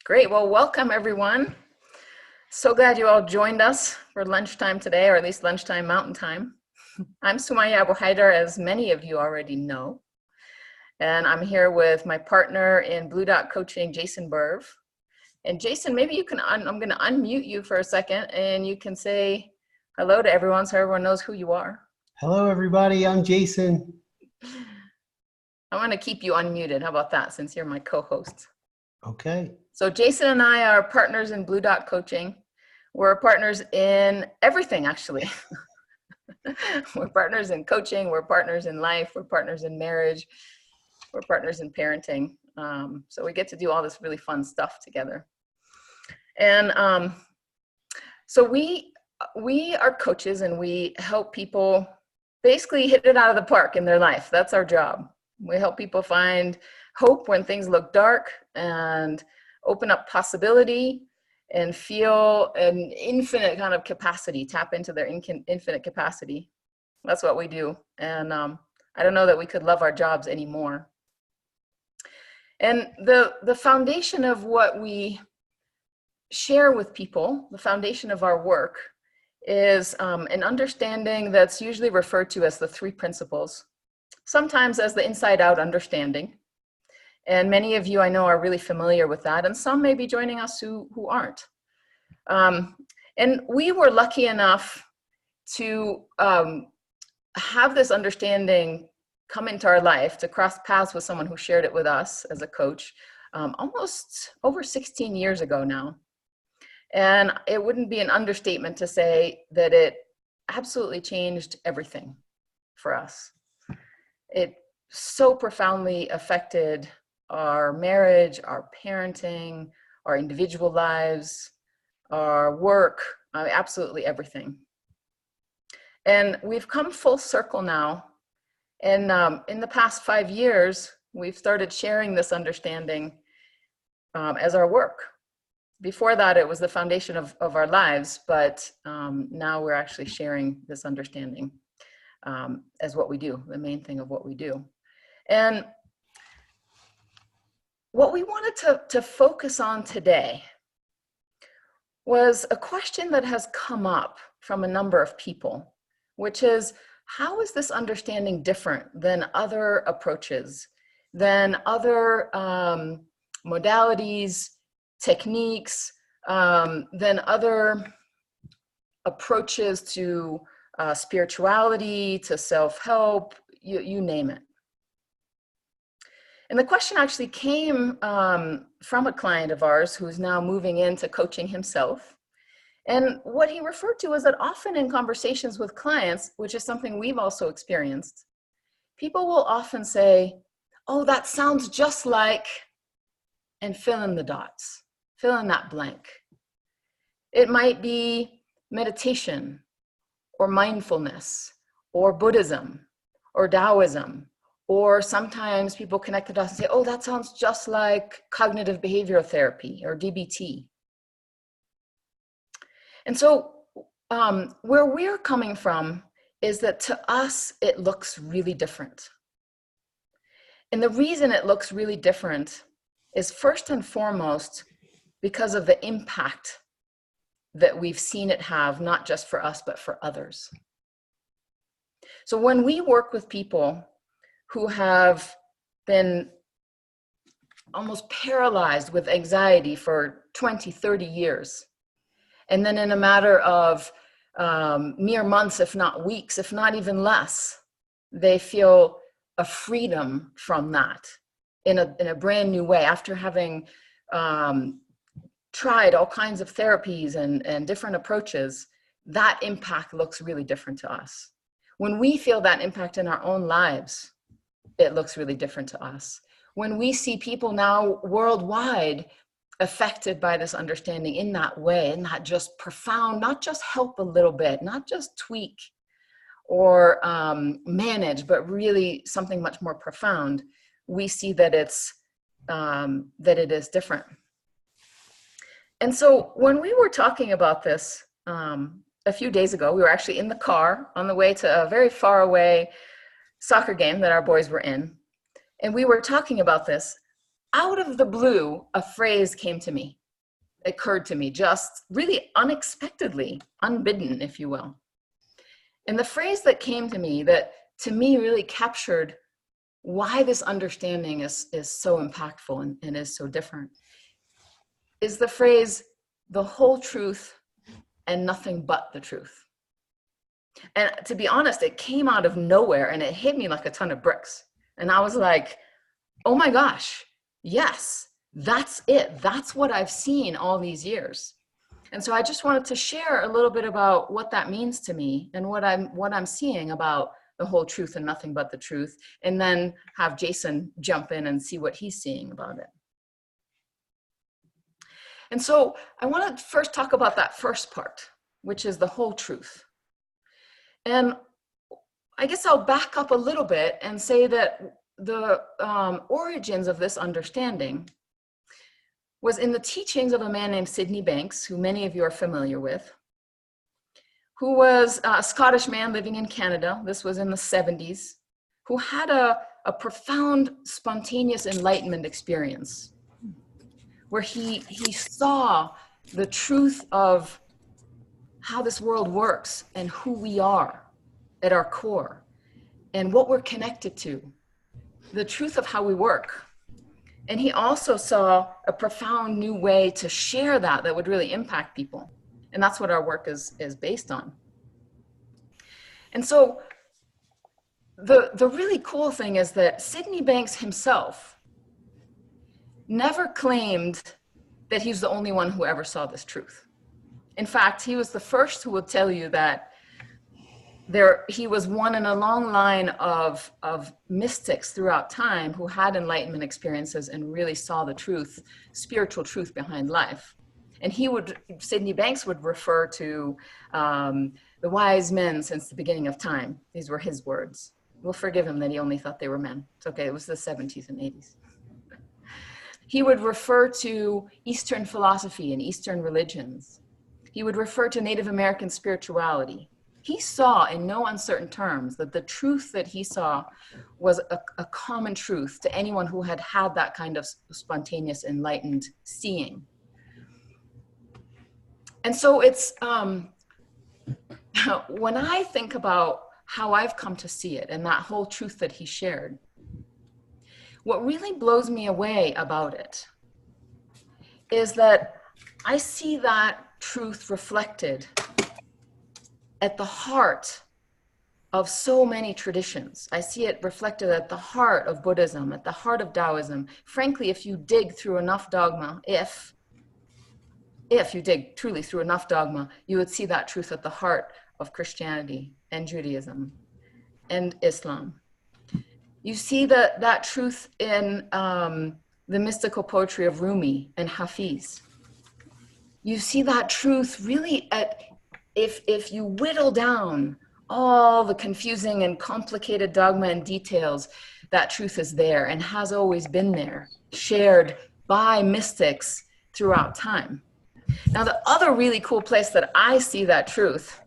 Great. Well, welcome everyone. So glad you all joined us for lunchtime today, or at least lunchtime Mountain Time. I'm Sumaya Abu Haidar, as many of you already know. And I'm here with my partner in Blue Dot Coaching, Jason Berv. And Jason, maybe you can, I'm going to unmute you for a second and you can say hello to everyone so everyone knows who you are. Hello, everybody. I'm Jason. I want to keep you unmuted. How about that, since you're my co-host? Okay. So Jason and I are partners in Blue Dot Coaching. We're partners in everything, actually. We're partners in coaching. We're partners in life. We're partners in marriage. We're partners in parenting. So we get to do all this really fun stuff together. And so we are coaches, and we help people basically hit it out of the park in their life. That's our job. We help people find hope when things look dark, and open up possibility, and feel an infinite kind of capacity, tap into their infinite capacity. That's what we do. And I don't know that we could love our jobs anymore. And the foundation of what we share with people, the foundation of our work, is an understanding that's usually referred to as the three principles, sometimes as the inside-out understanding. And many of you I know are really familiar with that, and some may be joining us who aren't. And we were lucky enough to have this understanding come into our life, to cross paths with someone who shared it with us as a coach almost over 16 years ago now. And it wouldn't be an understatement to say that it absolutely changed everything for us. It so profoundly affected our marriage, our parenting, our individual lives, our work, absolutely everything. And we've come full circle now. And in the past 5 years, we've started sharing this understanding as our work. Before that, it was the foundation of our lives, but now we're actually sharing this understanding as what we do, the main thing of what we do. And what we wanted to focus on today was a question that has come up from a number of people, which is, how is this understanding different than other approaches, than other modalities, techniques, than other approaches to spirituality, to self-help, you name it. And the question actually came from a client of ours who's now moving into coaching himself. And what he referred to is that often in conversations with clients, which is something we've also experienced, people will often say, oh, that sounds just like, and fill in the dots, fill in that blank. It might be meditation, or mindfulness, or Buddhism, or Taoism. Or sometimes people connect to us and say, oh, that sounds just like cognitive behavioral therapy or DBT. And so where we're coming from is that to us, it looks really different. And the reason it looks really different is first and foremost because of the impact that we've seen it have, not just for us, but for others. So when we work with people who have been almost paralyzed with anxiety for 20, 30 years. And then in a matter of mere months, if not weeks, if not even less, they feel a freedom from that in a brand new way after having tried all kinds of therapies and different approaches. That impact looks really different to us. When we feel that impact in our own lives, it looks really different to us. When we see people now worldwide affected by this understanding in that way, and not just profound, not just help a little bit, not just tweak or manage, but really something much more profound, we see that it is different. And so when we were talking about this a few days ago, we were actually in the car on the way to a very far away soccer game that our boys were in. And we were talking about this. Out of the blue, a phrase came to me. occurred to me, just really unexpectedly, unbidden, if you will. And the phrase that came to me that to me really captured why this understanding is so impactful and is so different is the phrase, the whole truth and nothing but the truth. And to be honest, it came out of nowhere and it hit me like a ton of bricks. And I was like, oh my gosh, yes, that's it. That's what I've seen all these years. And so I just wanted to share a little bit about what that means to me and what I'm seeing about the whole truth and nothing but the truth, and then have Jason jump in and see what he's seeing about it. And so I want to first talk about that first part, which is the whole truth. And I guess I'll back up a little bit and say that the origins of this understanding was in the teachings of a man named Sydney Banks, who many of you are familiar with, who was a Scottish man living in Canada. This was in the 70s, who had a profound, spontaneous enlightenment experience where he saw the truth of how this world works and who we are at our core and what we're connected to, the truth of how we work. And he also saw a profound new way to share that would really impact people. And that's what our work is based on. And so the really cool thing is that Sydney Banks himself never claimed that he's the only one who ever saw this truth. In fact, he was the first who would tell you that he was one in a long line of mystics throughout time who had enlightenment experiences and really saw the truth, spiritual truth behind life. And Sydney Banks would refer to the wise men since the beginning of time. These were his words. We'll forgive him that he only thought they were men. It's okay, it was the 70s and 80s. He would refer to Eastern philosophy and Eastern religions. He would refer to Native American spirituality. He saw in no uncertain terms that the truth that he saw was a common truth to anyone who had had that kind of spontaneous enlightened seeing. And so it's, when I think about how I've come to see it and that whole truth that he shared, what really blows me away about it is that I see that truth reflected at the heart of so many traditions. I see it reflected at the heart of Buddhism, at the heart of Taoism. Frankly, if you dig through enough dogma, if you dig truly through enough dogma, you would see that truth at the heart of Christianity and Judaism and Islam. You see that truth in the mystical poetry of Rumi and Hafiz. You see that truth really if you whittle down all the confusing and complicated dogma and details, that truth is there and has always been there, shared by mystics throughout time. Now, the other really cool place that I see that truth,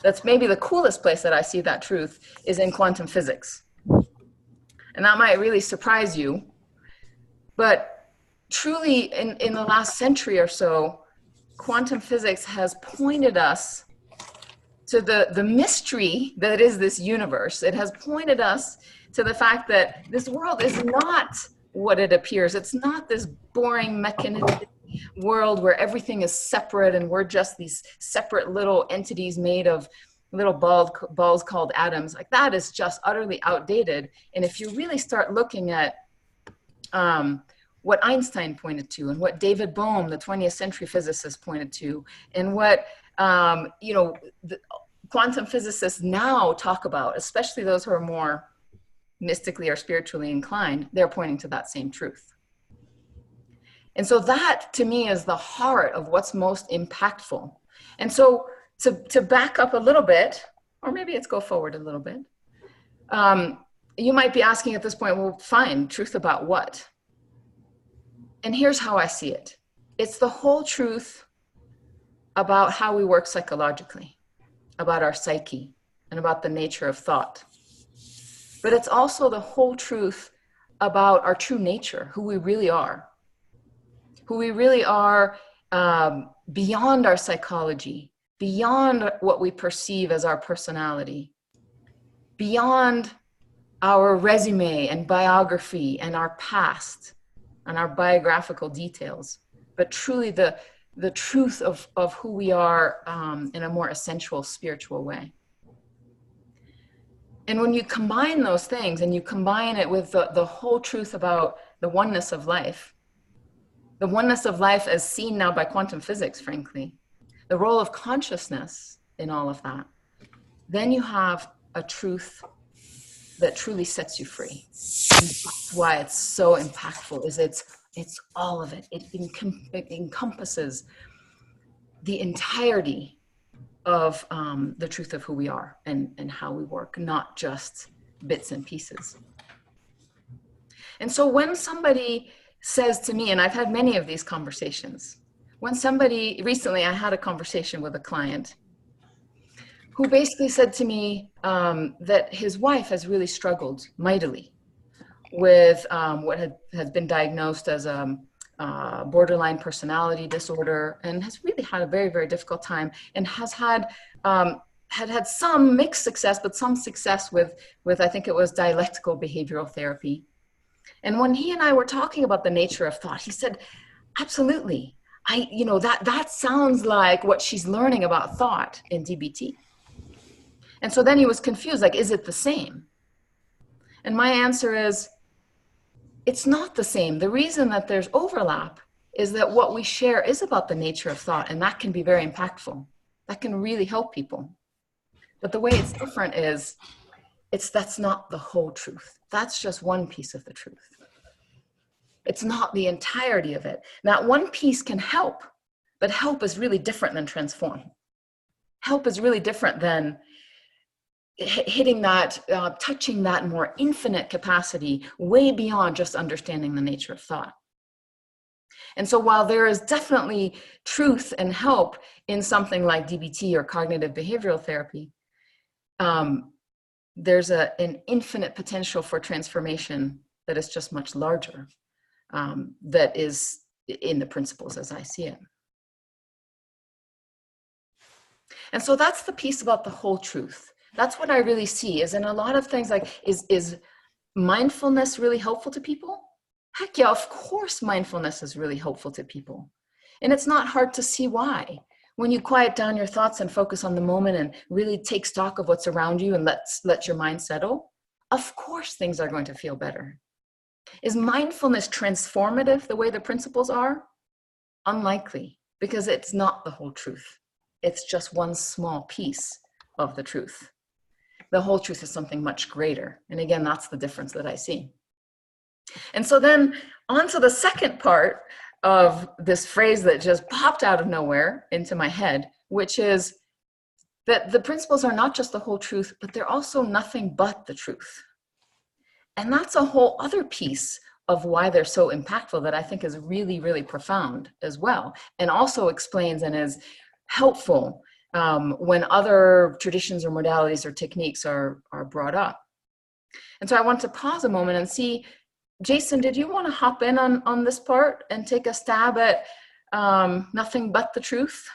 that's maybe the coolest place that I see that truth, is in quantum physics. And that might really surprise you, but truly in the last century or so, quantum physics has pointed us to the mystery that is this universe. It has pointed us to the fact that this world is not what it appears. It's not this boring mechanistic world where everything is separate and we're just these separate little entities made of little balls called atoms. Like, that is just utterly outdated. And if you really start looking at what Einstein pointed to and what David Bohm, the 20th century physicist, pointed to, and what the quantum physicists now talk about, especially those who are more mystically or spiritually inclined, they're pointing to that same truth. And so that, to me, is the heart of what's most impactful. And so to back up a little bit, or maybe let's go forward a little bit, you might be asking at this point, well, fine, truth about what? And here's how I see it. It's the whole truth about how we work psychologically, about our psyche, and about the nature of thought. But it's also the whole truth about our true nature, who we really are beyond our psychology, beyond what we perceive as our personality, beyond our resume and biography and our past and our biographical details, but truly the truth of who we are in a more essential spiritual way. And when you combine those things and you combine it with the whole truth about the oneness of life as seen now by quantum physics, frankly, the role of consciousness in all of that, then you have a truth that truly sets you free. And that's why it's so impactful, is it's all of it. It encompasses the entirety of the truth of who we are and how we work, not just bits and pieces. And so when somebody says to me, and I've had many of these conversations, recently I had a conversation with a client who basically said to me that his wife has really struggled mightily with what has been diagnosed as a borderline personality disorder, and has really had a very, very difficult time, and has had some mixed success, but some success with I think it was dialectical behavioral therapy. And when he and I were talking about the nature of thought, he said, absolutely, that sounds like what she's learning about thought in DBT. And so then he was confused, like, is it the same? And my answer is, it's not the same. The reason that there's overlap is that what we share is about the nature of thought, and that can be very impactful. That can really help people. But the way it's different is, that's not the whole truth. That's just one piece of the truth. It's not the entirety of it. That one piece can help, but help is really different than transform. Help is really different than hitting that, touching that more infinite capacity way beyond just understanding the nature of thought. And so while there is definitely truth and help in something like DBT or cognitive behavioral therapy, there's an infinite potential for transformation that is just much larger, that is in the principles as I see it. And so that's the piece about the whole truth. That's what I really see, is in a lot of things, like, is mindfulness really helpful to people? Heck yeah, of course mindfulness is really helpful to people. And it's not hard to see why. When you quiet down your thoughts and focus on the moment and really take stock of what's around you and let your mind settle, of course things are going to feel better. Is mindfulness transformative the way the principles are? Unlikely, because it's not the whole truth. It's just one small piece of the truth. The whole truth is something much greater. And again, that's the difference that I see. And so then on to the second part of this phrase that just popped out of nowhere into my head, which is that the principles are not just the whole truth, but they're also nothing but the truth. And that's a whole other piece of why they're so impactful that I think is really, really profound as well. And also explains and is helpful when other traditions or modalities or techniques are brought up. And so I want to pause a moment and see, Jason, did you want to hop in on this part and take a stab at nothing but the truth?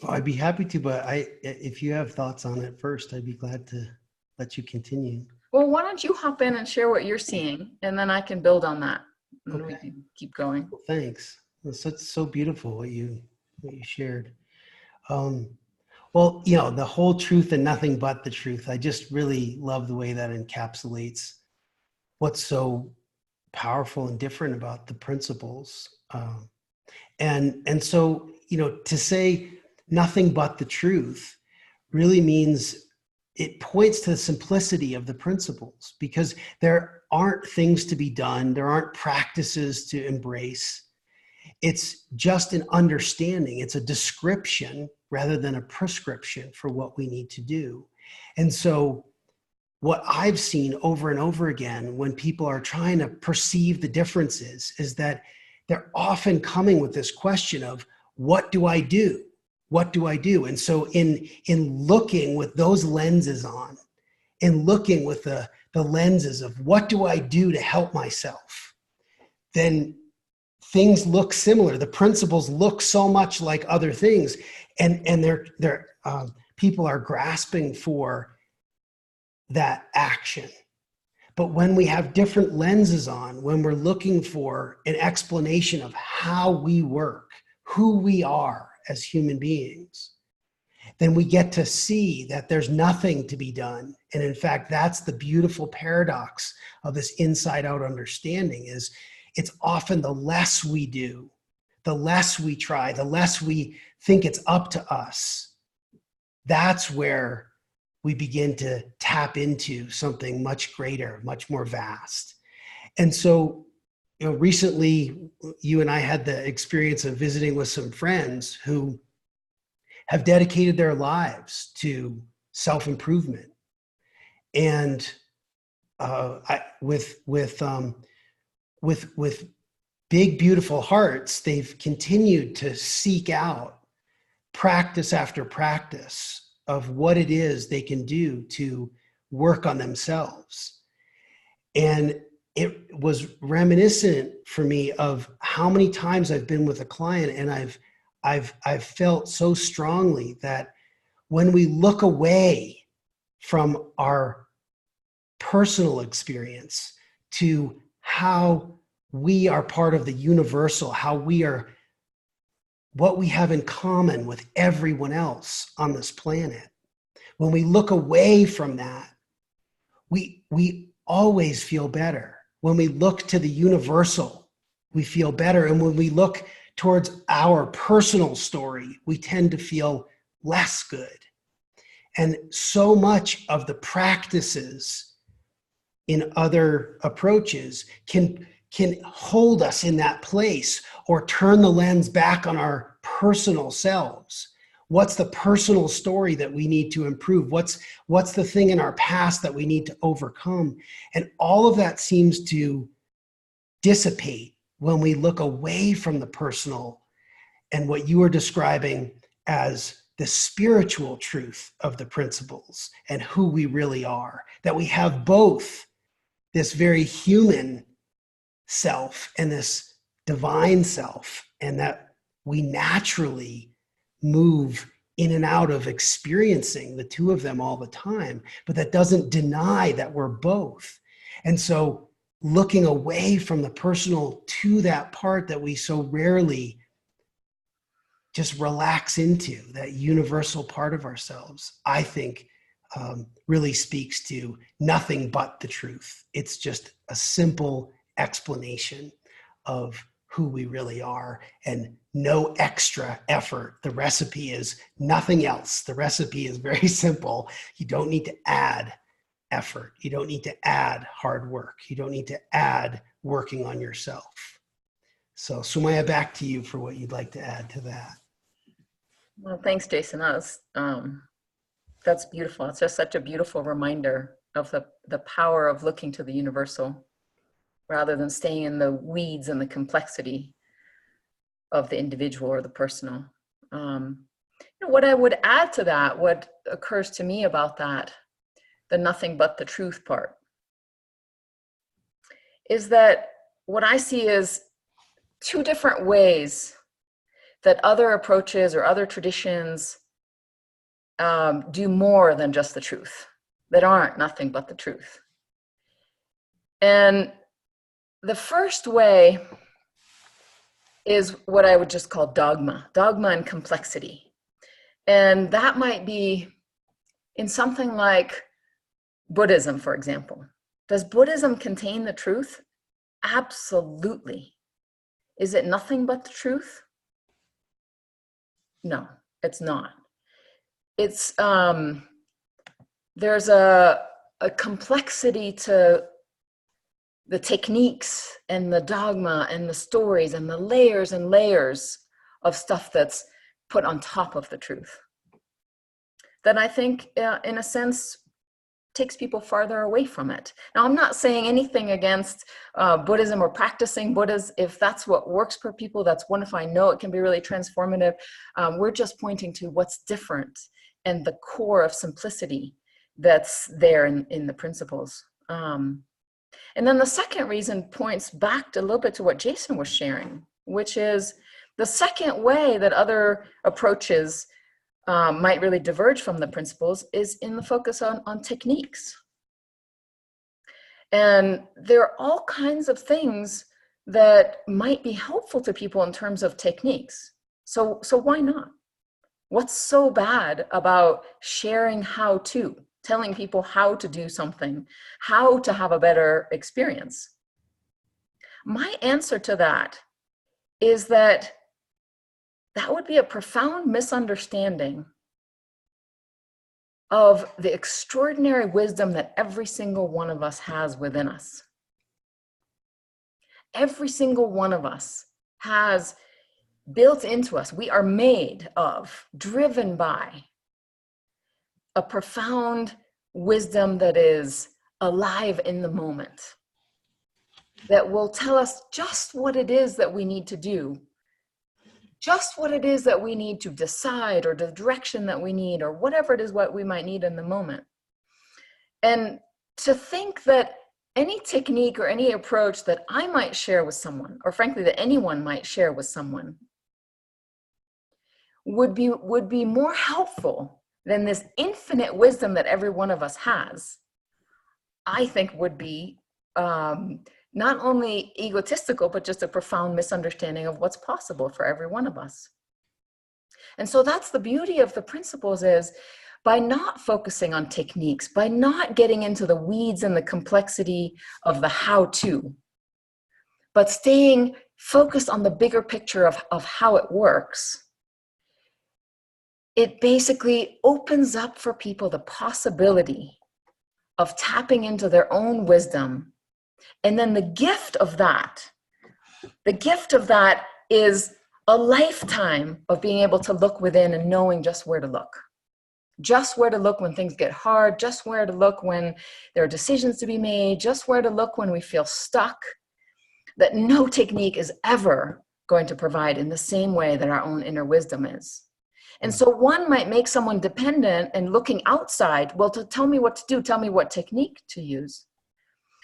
Oh, I'd be happy to, but if you have thoughts on it first, I'd be glad to let you continue. Well, why don't you hop in and share what you're seeing, and then I can build on that, and Okay. we can keep going. Well, thanks. It's so beautiful what you shared. Well, the whole truth and nothing but the truth. I just really love the way that encapsulates what's so powerful and different about the principles. And so, to say nothing but the truth really means it points to the simplicity of the principles, because there aren't things to be done. There aren't practices to embrace. It's just an understanding. It's a description rather than a prescription for what we need to do. And so what I've seen over and over again when people are trying to perceive the differences is that they're often coming with this question of, what do I do? What do I do? And so in looking with those lenses on, in looking with the lenses of what do I do to help myself, then things look similar. The principles look so much like other things, and people are grasping for that action. But when we have different lenses on, when we're looking for an explanation of how we work, who we are as human beings, then we get to see that there's nothing to be done. And in fact, that's the beautiful paradox of this inside out understanding, is it's often the less we do, the less we try, the less we think it's up to us. That's where we begin to tap into something much greater, much more vast. And so, recently you and I had the experience of visiting with some friends who have dedicated their lives to self-improvement. And with big, beautiful hearts, they've continued to seek out practice after practice of what it is they can do to work on themselves. And it was reminiscent for me of how many times I've been with a client, and I've felt so strongly that when we look away from our personal experience to how we are part of the universal, how we are, what we have in common with everyone else on this planet, when we look away from that, we always feel better. When we look to the universal, we feel better. And when we look towards our personal story, we tend to feel less good. And so much of the practices in other approaches can hold us in that place, or turn the lens back on our personal selves. What's the personal story that we need to improve? What's the thing in our past that we need to overcome? And all of that seems to dissipate when we look away from the personal and what you are describing as the spiritual truth of the principles and who we really are. That we have both this very human self and this divine self, and that we naturally move in and out of experiencing the two of them all the time, but that doesn't deny that we're both. And so looking away from the personal to that part that we so rarely just relax into, that universal part of ourselves, I think really speaks to nothing but the truth. It's just a simple explanation of who we really are, and no extra effort. The recipe is nothing else. The recipe is very simple. You don't need to add effort. You don't need to add hard work. You don't need to add working on yourself. So Sumaya, back to you for what you'd like to add to that. Well, thanks, Jason. That's beautiful. It's just such a beautiful reminder of the power of looking to the universal, rather than staying in the weeds and the complexity of the individual or the personal. What I would add to that, what occurs to me about that, the nothing but the truth part, is that what I see is two different ways that other approaches or other traditions do more than just the truth, that aren't nothing but the truth. And the first way is what I would just call dogma and complexity. And that might be in something like Buddhism, for example. Does Buddhism contain the truth? Absolutely. Is it nothing but the truth? No, it's not. It's there's a complexity to the techniques and the dogma and the stories and the layers and layers of stuff that's put on top of the truth, that I think, in a sense, takes people farther away from it. Now, I'm not saying anything against Buddhism or practicing Buddhism. If that's what works for people, that's wonderful. I know it can be really transformative. We're just pointing to what's different and the core of simplicity that's there in the principles. And then the second reason points back a little bit to what Jason was sharing, which is the second way that other approaches might really diverge from the principles is in the focus on techniques. And there are all kinds of things that might be helpful to people in terms of techniques. So why not? What's so bad about sharing how to, telling people how to do something, how to have a better experience? My answer to that is that would be a profound misunderstanding of the extraordinary wisdom that every single one of us has within us. Every single one of us has built into us, we are made of, driven by a profound wisdom that is alive in the moment, that will tell us just what it is that we need to do, just what it is that we need to decide, or the direction that we need, or whatever it is what we might need in the moment. And to think that any technique or any approach that I might share with someone, or frankly that anyone might share with someone, would be more helpful than this infinite wisdom that every one of us has, I think would be not only egotistical, but just a profound misunderstanding of what's possible for every one of us. And so that's the beauty of the principles, is by not focusing on techniques, by not getting into the weeds and the complexity of the how-to, but staying focused on the bigger picture of how it works, it basically opens up for people the possibility of tapping into their own wisdom. And then the gift of that is a lifetime of being able to look within and knowing just where to look. Just where to look when things get hard, just where to look when there are decisions to be made, just where to look when we feel stuck, that no technique is ever going to provide in the same way that our own inner wisdom is. And so one might make someone dependent and looking outside, well, to tell me what to do, tell me what technique to use.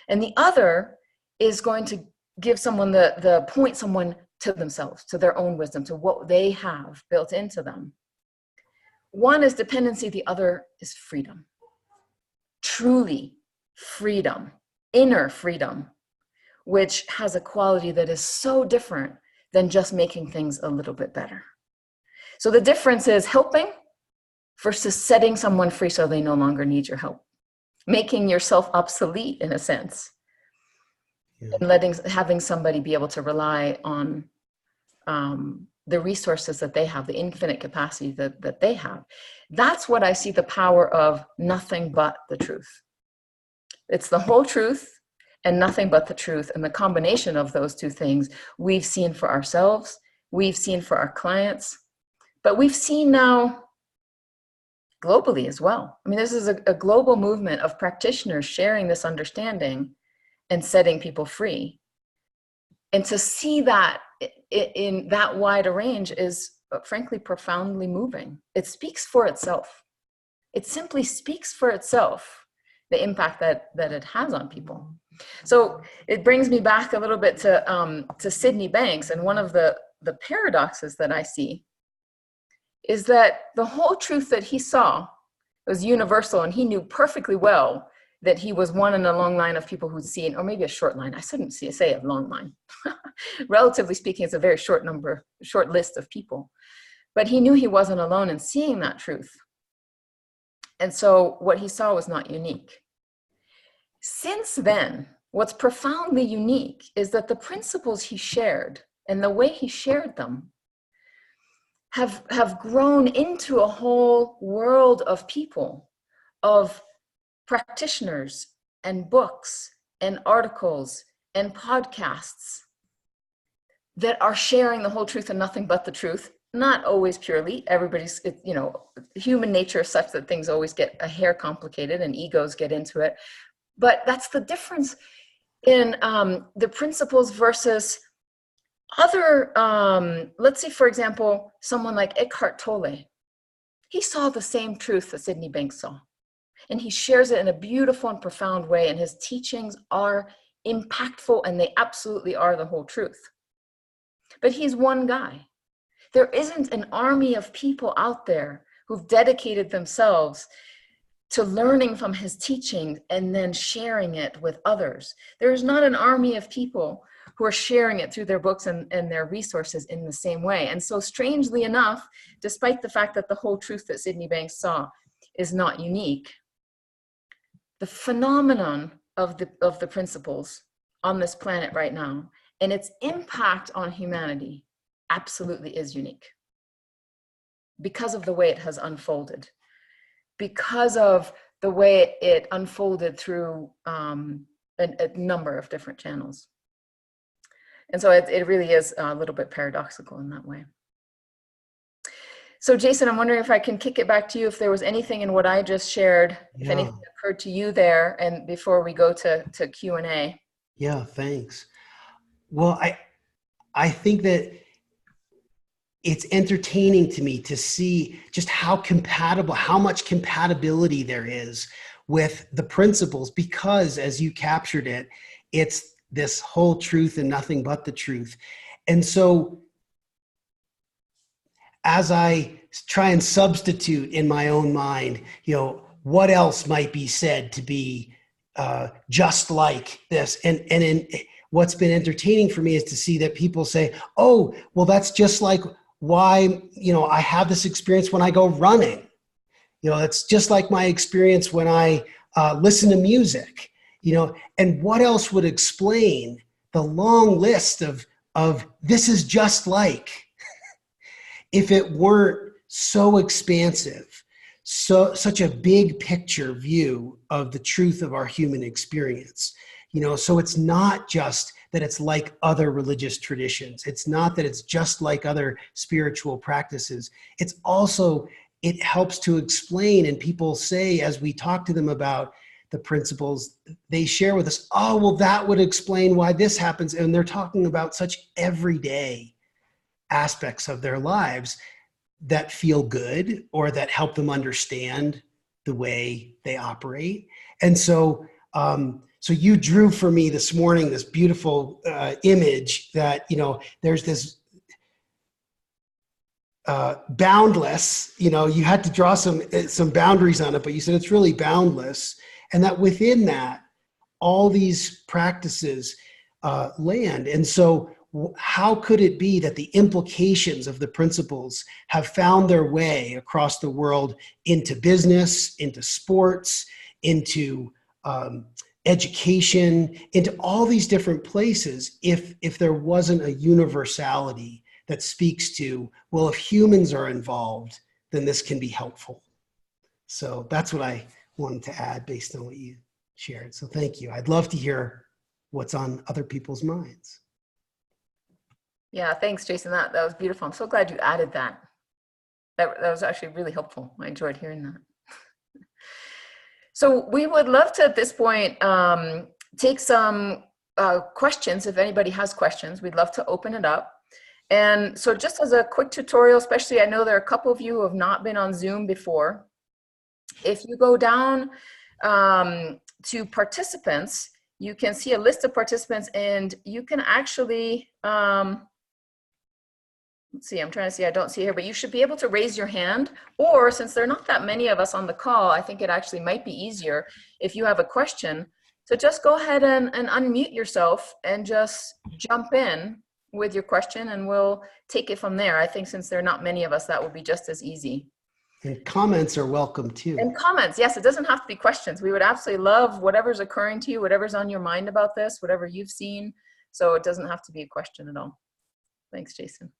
And the other is going to give someone point someone to themselves, to their own wisdom, to what they have built into them. One is dependency, the other is freedom. Truly freedom, inner freedom, which has a quality that is so different than just making things a little bit better. So the difference is helping versus setting someone free so they no longer need your help. Making yourself obsolete in a sense. Yeah. And having somebody be able to rely on the resources that they have, the infinite capacity that they have. That's what I see the power of nothing but the truth. It's the whole truth and nothing but the truth. And the combination of those two things we've seen for ourselves, we've seen for our clients, but we've seen now globally as well. I mean, this is a global movement of practitioners sharing this understanding and setting people free. And to see that in that wide a range is frankly profoundly moving. It speaks for itself. It simply speaks for itself, the impact that it has on people. So it brings me back a little bit to Sydney Banks, and one of the paradoxes that I see is that the whole truth that he saw was universal, and he knew perfectly well that he was one in a long line of people who'd seen, or maybe a short line. I shouldn't say a long line. Relatively speaking, it's a very short list of people. But he knew he wasn't alone in seeing that truth. And so what he saw was not unique. Since then, what's profoundly unique is that the principles he shared and the way he shared them have grown into a whole world of people, of practitioners and books and articles and podcasts that are sharing the whole truth and nothing but the truth. Not always purely. Everybody's, human nature is such that things always get a hair complicated and egos get into it. But that's the difference in the principles versus other, let's say, for example, someone like Eckhart Tolle. He saw the same truth that Sydney Banks saw. And he shares it in a beautiful and profound way. And his teachings are impactful, and they absolutely are the whole truth. but he's one guy. There isn't an army of people out there who've dedicated themselves to learning from his teaching and then sharing it with others. There is not an army of people who are sharing it through their books and their resources in the same way. And so strangely enough, despite the fact that the whole truth that Sydney Banks saw is not unique, the phenomenon of the principles on this planet right now and its impact on humanity absolutely is unique because of the way it has unfolded, because of the way it unfolded through a number of different channels. And so it really is a little bit paradoxical in that way. So Jason, I'm wondering if I can kick it back to you, if there was anything in what I just shared, if anything occurred to you there, and before we go to Q&A. Yeah, thanks. Well, I think that it's entertaining to me to see just how much compatibility there is with the principles, because as you captured it, it's this whole truth and nothing but the truth. And so as I try and substitute in my own mind, what else might be said to be just like this? And what's been entertaining for me is to see that people say, oh, well, that's just like why, I have this experience when I go running. It's just like my experience when I listen to music, and what else would explain the long list of this is just like, if it weren't so expansive, such a big picture view of the truth of our human experience. So it's not just that it's like other religious traditions. It's not that it's just like other spiritual practices. It's also, it helps to explain, and people say, as we talk to them about the principles, they share with us, oh, well, that would explain why this happens. And they're talking about such everyday aspects of their lives that feel good or that help them understand the way they operate. And so, so you drew for me this morning this beautiful image that, there's this boundless, you had to draw some boundaries on it, but you said it's really boundless. And that within that, all these practices land. And so how could it be that the implications of the principles have found their way across the world into business, into sports, into education, into all these different places, if there wasn't a universality that speaks to, well, if humans are involved, then this can be helpful. So that's what I wanted to add based on what you shared. So thank you. I'd love to hear what's on other people's minds. Yeah, thanks, Jason. That was beautiful. I'm so glad you added that. That was actually really helpful. I enjoyed hearing that. So we would love to, at this point, take some questions. If anybody has questions, we'd love to open it up. And so just as a quick tutorial, especially I know there are a couple of you who have not been on Zoom before. If you go down to participants, you can see a list of participants, and you can actually, let's see, I'm trying to see, I don't see here, but you should be able to raise your hand, or since there are not that many of us on the call, I think it actually might be easier if you have a question to just go ahead and unmute yourself and just jump in with your question, and we'll take it from there. I think since there are not many of us, that will be just as easy. And comments are welcome too. And comments, yes, it doesn't have to be questions. We would absolutely love whatever's occurring to you, whatever's on your mind about this, whatever you've seen. So it doesn't have to be a question at all. Thanks, Jason.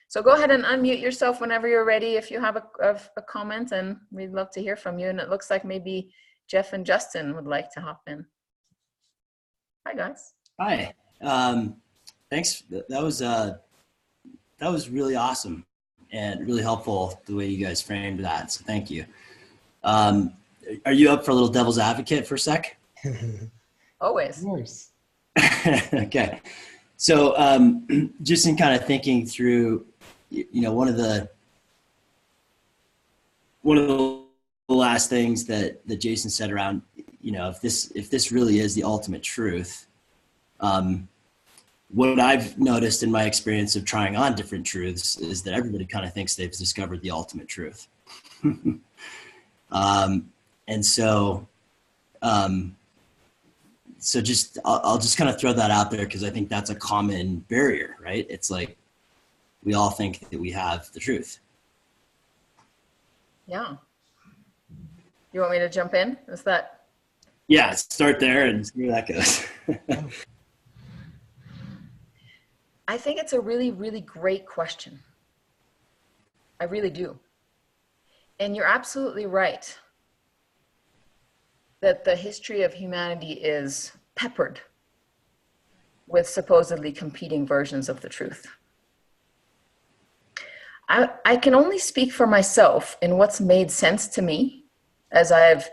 So go ahead and unmute yourself whenever you're ready if you have a comment, and we'd love to hear from you. And it looks like maybe Jeff and Justin would like to hop in. Hi, guys. Hi. Thanks. That was really awesome and really helpful the way you guys framed that. So thank you. Are you up for a little devil's advocate for a sec? Always. Of course. Okay. So just in kind of thinking through, one of the last things that Jason said around, if this really is the ultimate truth, what I've noticed in my experience of trying on different truths is that everybody kind of thinks they've discovered the ultimate truth. And so, so just, I'll just kind of throw that out there because I think that's a common barrier, right? It's like, we all think that we have the truth. Yeah. You want me to jump in? Is that? Yeah, start there and see where that goes. I think it's a really, really great question. I really do. And you're absolutely right that the history of humanity is peppered with supposedly competing versions of the truth. I can only speak for myself in what's made sense to me as I've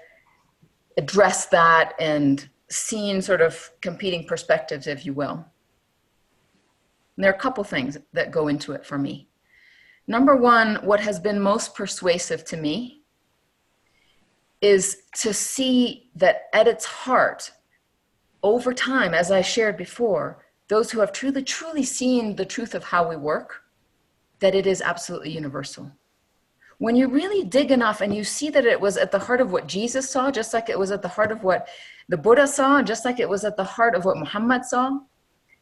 addressed that and seen sort of competing perspectives, if you will. And there are a couple things that go into it for me. Number one, what has been most persuasive to me is to see that at its heart, over time, as I shared before, those who have truly, truly seen the truth of how we work, that it is absolutely universal. When you really dig enough and you see that it was at the heart of what Jesus saw, just like it was at the heart of what the Buddha saw, and just like it was at the heart of what Muhammad saw,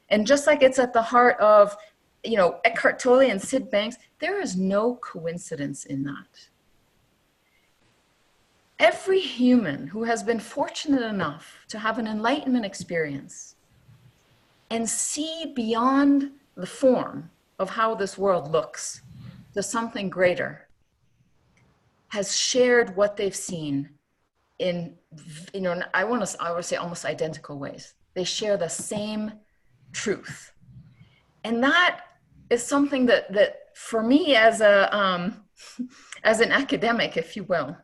and just like it's at the heart of, you know, Eckhart Tolle and Sid Banks, there is no coincidence in that. Every human who has been fortunate enough to have an enlightenment experience and see beyond the form of how this world looks to something greater has shared what they've seen in, you know, I would say almost identical ways. They share the same truth. And that is something that for me as a, as an academic, if you will,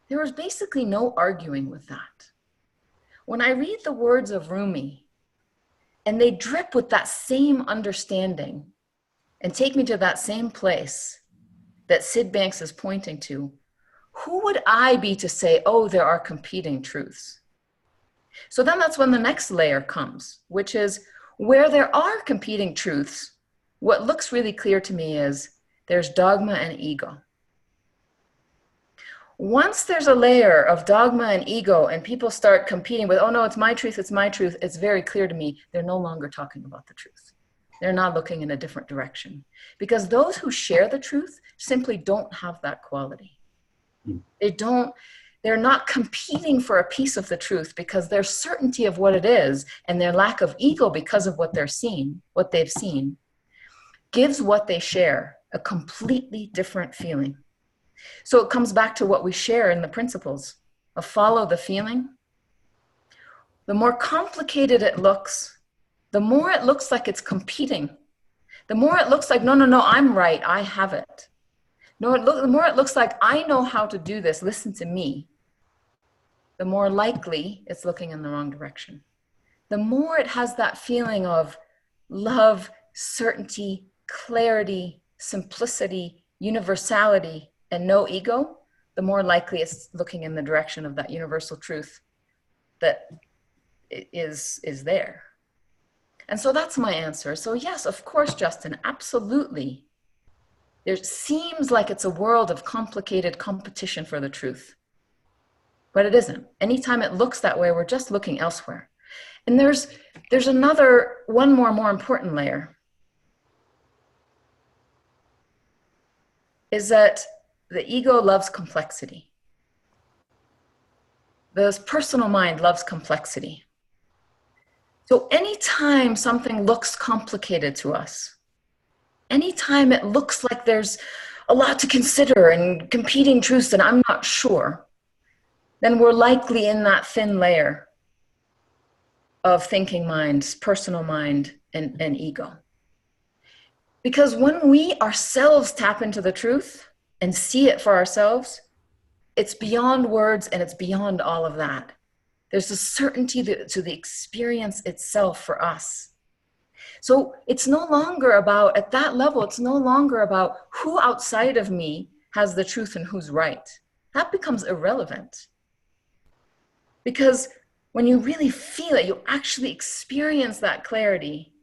there was basically no arguing with that. When I read the words of Rumi, and they drip with that same understanding and take me to that same place that Sid Banks is pointing to, who would I be to say, oh, there are competing truths? So then that's when the next layer comes, which is where there are competing truths, what looks really clear to me is there's dogma and ego. Once there's a layer of dogma and ego and people start competing with, oh no, it's my truth, it's very clear to me they're no longer talking about the truth. They're not looking in a different direction. Because those who share the truth simply don't have that quality. They're not competing for a piece of the truth because their certainty of what it is and their lack of ego because of what they've seen, gives what they share a completely different feeling. So it comes back to what we share in the principles of follow the feeling. The more complicated it looks, the more it looks like it's competing. The more it looks like, no, I'm right, I have it. No, the more it looks like, I know how to do this, listen to me. The more likely it's looking in the wrong direction. The more it has that feeling of love, certainty, clarity, simplicity, universality, and no ego, the more likely it's looking in the direction of that universal truth that is there. And so that's my answer. So yes, of course, Justin, absolutely. There seems like it's a world of complicated competition for the truth, but it isn't. Anytime it looks that way, we're just looking elsewhere. And there's one more important layer, is that the ego loves complexity. The personal mind loves complexity. So anytime something looks complicated to us, anytime it looks like there's a lot to consider and competing truths and I'm not sure, then we're likely in that thin layer of thinking minds, personal mind, and ego. Because when we ourselves tap into the truth and see it for ourselves, it's beyond words and it's beyond all of that. There's a certainty to the experience itself for us. So it's no longer about, at that level, it's no longer about who outside of me has the truth and who's right. That becomes irrelevant. Because when you really feel it, you actually experience that clarity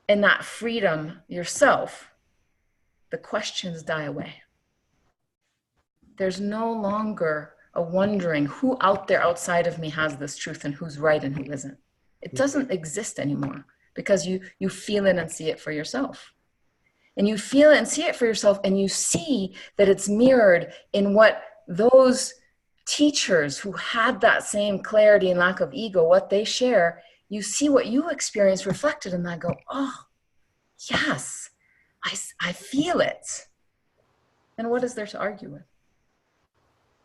in that freedom yourself, the questions die away. There's no longer a wondering who out there outside of me has this truth and who's right and who isn't. It doesn't exist anymore because you feel it and see it for yourself. And you feel it and see it for yourself, and you see that it's mirrored in what those teachers who had that same clarity and lack of ego, what they share. You see what you experience reflected in that. Go, oh, yes, I feel it. And what is there to argue with?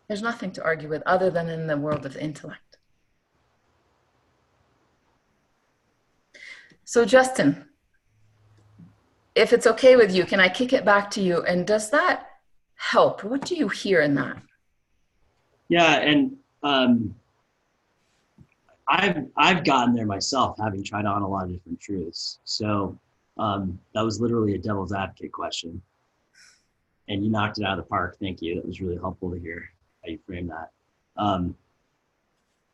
There's nothing to argue with other than in the world of the intellect. So Justin, if it's okay with you, can I kick it back to you? And does that help? What do you hear in that? Yeah, and I've gotten there myself, having tried on a lot of different truths. So that was literally a devil's advocate question, and you knocked it out of the park. Thank you. That was really helpful to hear how you frame that.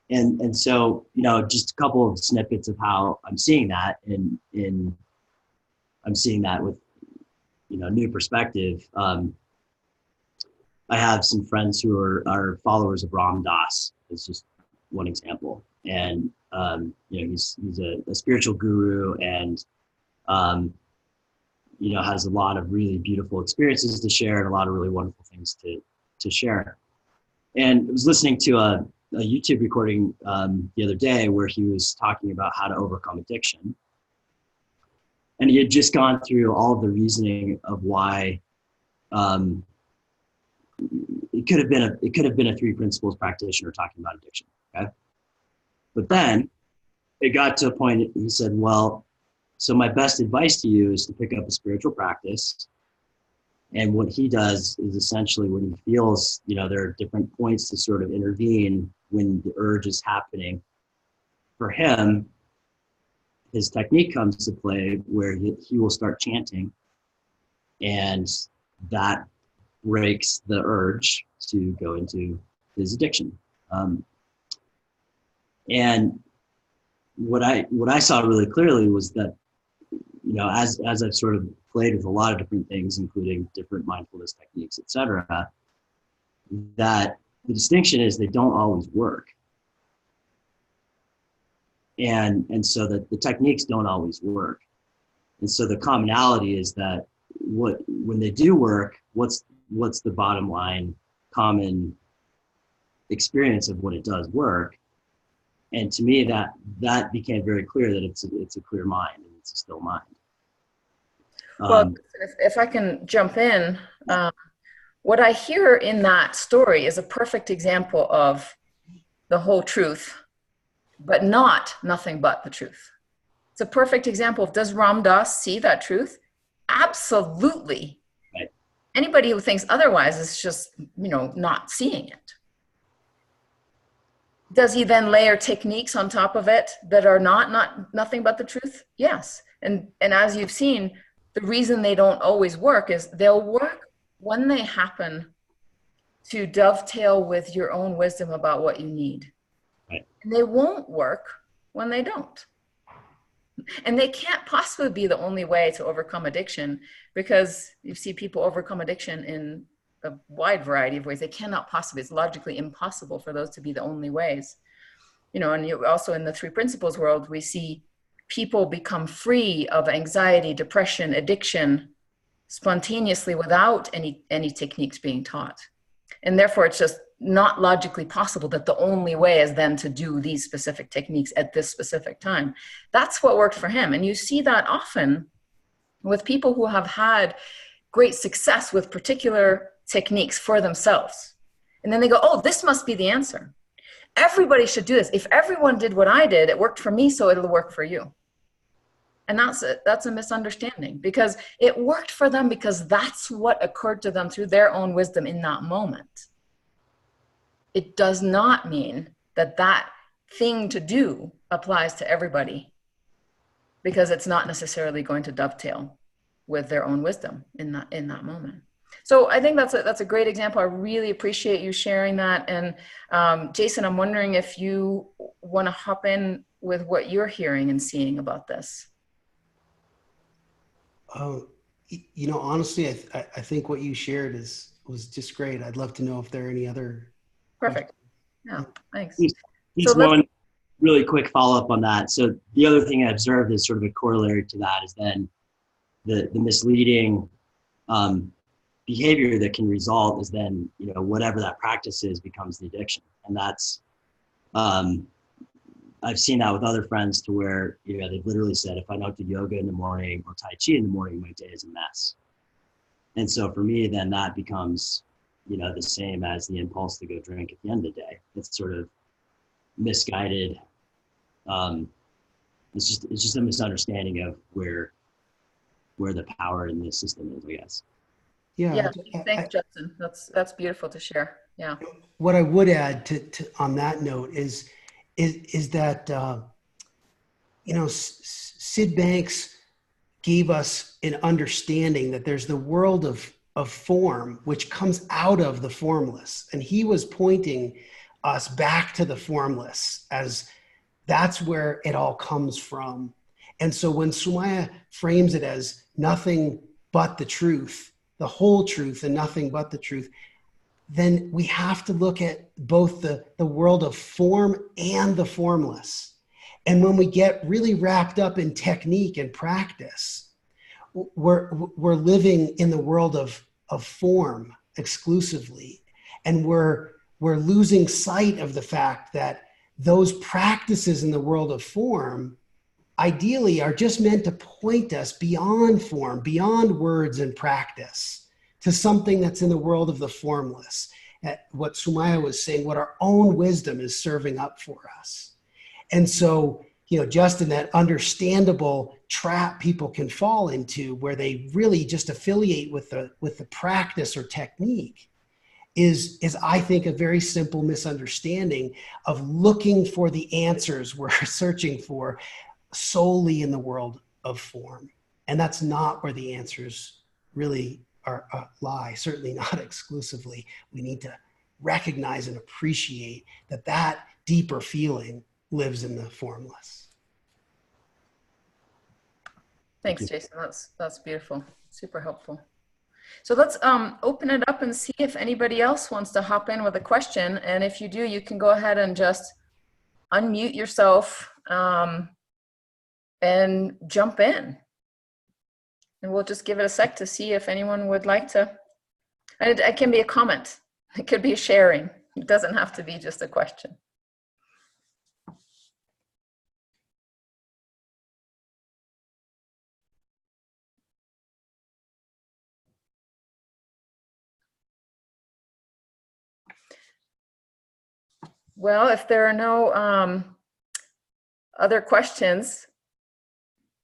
And so, you know, just a couple of snippets of how I'm seeing that, I'm seeing that with, you know, new perspective. I have some friends who are followers of Ram Dass. It's just one example. And, you know, he's a spiritual guru, and, you know, has a lot of really beautiful experiences to share and a lot of really wonderful things to share. And I was listening to a YouTube recording the other day where he was talking about how to overcome addiction. And he had just gone through all of the reasoning of why it could have been a three principles practitioner talking about addiction. Okay. But then it got to a point, he said, well, so my best advice to you is to pick up a spiritual practice. And what he does is essentially when he feels, you know, there are different points to sort of intervene when the urge is happening. For him, his technique comes to play where he will start chanting, and that breaks the urge to go into his addiction. And what I saw really clearly was that, you know, as I've sort of played with a lot of different things, including different mindfulness techniques, et cetera, that the distinction is they don't always work. And so that the techniques don't always work. And so the commonality is that when they do work, what's the bottom line common experience of when it does work? And to me, that became very clear that it's a clear mind and it's a still mind. Well, if I can jump in, what I hear in that story is a perfect example of the whole truth, but not nothing but the truth. It's a perfect example of, does Ram Dass see that truth? Absolutely. Right. Anybody who thinks otherwise is just, you know, not seeing it. Does he then layer techniques on top of it that are nothing but the truth? Yes. And as you've seen, the reason they don't always work is they'll work when they happen to dovetail with your own wisdom about what you need. Right. And they won't work when they don't. And they can't possibly be the only way to overcome addiction, because you see people overcome addiction in a wide variety of ways. They cannot possibly, it's logically impossible for those to be the only ways. You know, and you also in the three principles world, we see people become free of anxiety, depression, addiction spontaneously without any techniques being taught. And therefore it's just not logically possible that the only way is then to do these specific techniques at this specific time. That's what worked for him. And you see that often with people who have had great success with particular techniques for themselves. And then they go, oh, this must be the answer. Everybody should do this. If everyone did what I did, it worked for me, so it'll work for you. And that's a misunderstanding, because it worked for them because that's what occurred to them through their own wisdom in that moment. It does not mean that that thing to do applies to everybody, because it's not necessarily going to dovetail with their own wisdom in that moment. So I think that's a great example. I really appreciate you sharing that. And Jason, I'm wondering if you want to hop in with what you're hearing and seeing about this. Honestly, I think what you shared was just great. I'd love to know if there are any other questions. Perfect. Yeah, thanks. So Just let's, one really quick follow up on that. So the other thing I observed is sort of a corollary to that is then the misleading behavior that can result is then, whatever that practice is becomes the addiction. And that's, I've seen that with other friends to where, they've literally said, if I don't do yoga in the morning or Tai Chi in the morning, my day is a mess. And so for me, then that becomes, the same as the impulse to go drink at the end of the day. It's sort of misguided. It's just a misunderstanding of where the power in the system is, I guess. Yeah. thanks, Justin. That's beautiful to share. Yeah. What I would add to on that note is that Sid Banks gave us an understanding that there's the world of form which comes out of the formless, and he was pointing us back to the formless as that's where it all comes from. And so when Sumaya frames it as nothing but the truth, the whole truth and nothing but the truth, then we have to look at both the world of form and the formless. And when we get really wrapped up in technique and practice, we're living in the world of form exclusively. And we're losing sight of the fact that those practices in the world of form ideally are just meant to point us beyond form, beyond words and practice, to something that's in the world of the formless. What Sumaya was saying, what our own wisdom is serving up for us. And so, Justin, that understandable trap people can fall into where they really just affiliate with the practice or technique is I think a very simple misunderstanding of looking for the answers we're searching for solely in the world of form. And that's not where the answers really lie, certainly not exclusively. We need to recognize and appreciate that deeper feeling lives in the formless. Thanks, Jason. That's beautiful. Super helpful. So let's open it up and see if anybody else wants to hop in with a question. And if you do, you can go ahead and just unmute yourself and jump in. And we'll just give it a sec to see if anyone would like to. And it can be a comment. It could be a sharing. It doesn't have to be just a question. Well, if there are no other questions,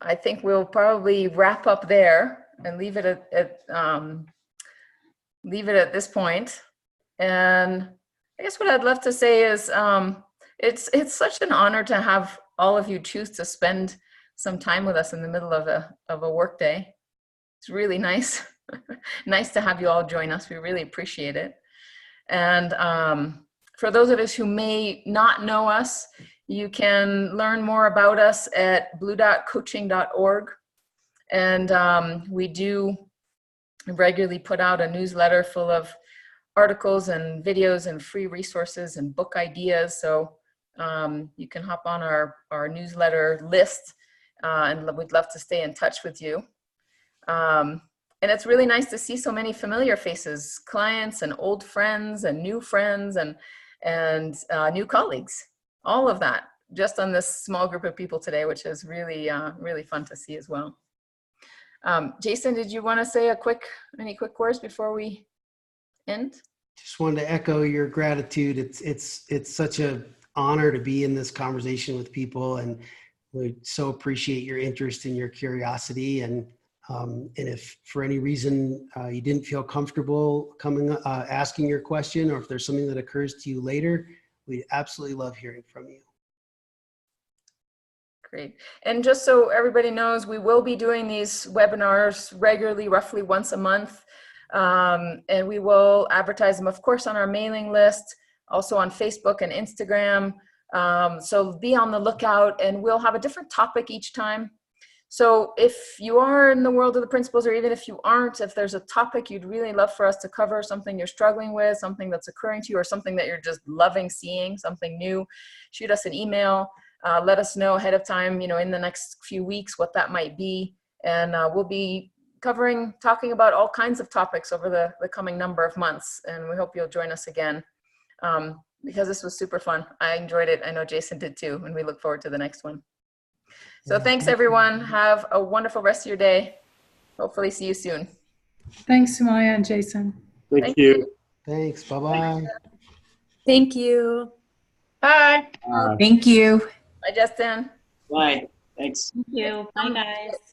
I think we'll probably wrap up there and leave it at this point. And I guess what I'd love to say is it's such an honor to have all of you choose to spend some time with us in the middle of a work day. It's really nice. Nice to have you all join us. We really appreciate it. And for those of us who may not know us, you can learn more about us at bluedotcoaching.org. And we do regularly put out a newsletter full of articles and videos and free resources and book ideas. So you can hop on our newsletter list, and we'd love to stay in touch with you. And it's really nice to see so many familiar faces, clients and old friends and new friends and new colleagues, all of that just on this small group of people today, which is really, really fun to see as well. Jason, did you want to say any quick words before we end? Just wanted to echo your gratitude. It's such an honor to be in this conversation with people, and we so appreciate your interest and your curiosity. And if for any reason you didn't feel comfortable asking your question, or if there's something that occurs to you later, we'd absolutely love hearing from you. Great. And just so everybody knows, we will be doing these webinars regularly, roughly once a month. And we will advertise them, of course, on our mailing list, also on Facebook and Instagram. So be on the lookout, and we'll have a different topic each time. So if you are in the world of the principles, or even if you aren't, if there's a topic you'd really love for us to cover, something you're struggling with, something that's occurring to you, or something that you're just loving seeing, something new, shoot us an email. Let us know ahead of time, in the next few weeks what that might be. And we'll be talking about all kinds of topics over the coming number of months. And we hope you'll join us again, because this was super fun. I enjoyed it. I know Jason did too. And we look forward to the next one. So thanks, everyone. Have a wonderful rest of your day. Hopefully see you soon. Thanks, Sumaya and Jason. Thank you. Thanks. Bye-bye. Thank you. Bye. Thank you. Bye, Justin. Bye. Thanks. Thank you. Bye, guys.